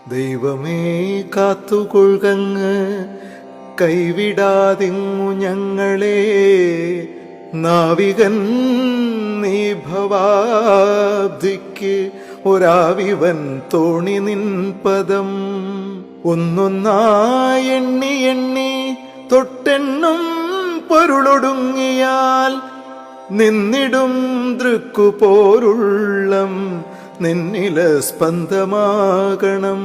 ദൈവമേ കാത്തുകൊള്ളുകങ്ങ്, കൈവിടാതിങ്ങു ഞങ്ങളെ. നാവികൻ നീ ഭവാബ്ദിക്ക് ഒരാവിവൻ തോണി നിൻ പദം. ഒന്നൊന്നായി എണ്ണി എണ്ണി തൊട്ടെണ്ണും പൊരുളൊടുങ്ങിയാൽ നിന്നിടും ദൃക്കുപോരുള്ളം നിന്നില സ്പന്ദമാകണം.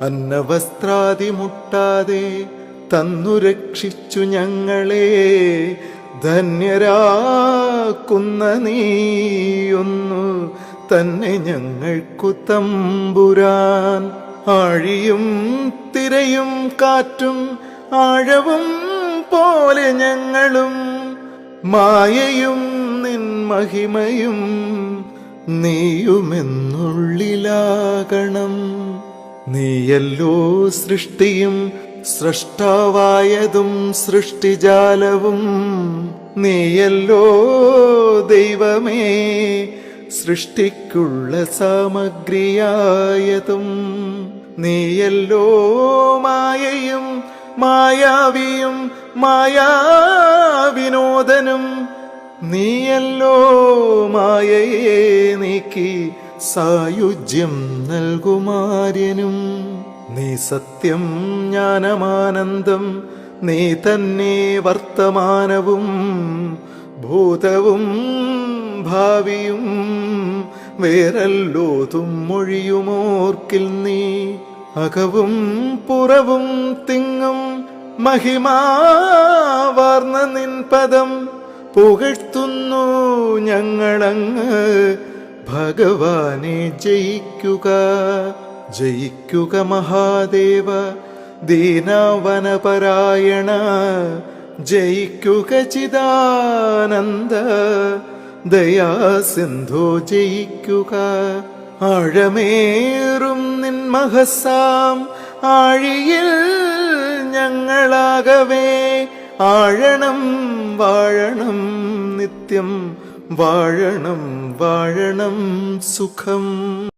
അന്നവസ്ത്രാദി മുട്ടാതെ തന്നു രക്ഷിച്ചു ഞങ്ങളെ, ധന്യരാക്കുന്ന നീയൊന്നു തന്നെ ഞങ്ങൾക്കു തമ്പുരാൻ. ആഴിയും തിരയും കാറ്റും ആഴവും പോലെ ഞങ്ങളും, മായയും നിൻ മഹിമയും നീയുമെന്നുള്ളിലാകണം. നീയല്ലോ സൃഷ്ടിയും സ്രഷ്ടാവായതും സൃഷ്ടിജാലവും. നീയല്ലോ ദൈവമേ സൃഷ്ടിക്കുള്ള സാമഗ്രിയായതും. നീയല്ലോ മായയും മായാവിയും മായാവിനോദനും. നീയല്ലോ മായയെ നീക്കി സായുജ്യം നൽകുമാര്യനും. നീ സത്യം ജ്ഞാനമാനന്ദം, നീ തന്നെ വർത്തമാനവും ഭൂതവും ഭാവിയും. വേറല്ലോതും മൊഴിയുമോർക്കിൽ നീ, അകവും പുറവും തിങ്ങും മഹിമാവാർന്ന നിൻ പദം. പുകഴ്ത്തുന്നു ഞങ്ങളങ്ങ്, ഭഗവാനെ ജയിക്കുക ജയിക്കുക മഹാദേവ. ദീനാവനപരായണ ജയിക്കുക ചിദാനന്ദ. ദയാസിന്ധോ ജയിക്കുക. ആഴമേറും നിൻ മഹസാം ആഴിയിൽ ഞങ്ങളാകവേ ആഴണം വാഴണം നിത്യം. വാഴണം വാഴണം സുഖം.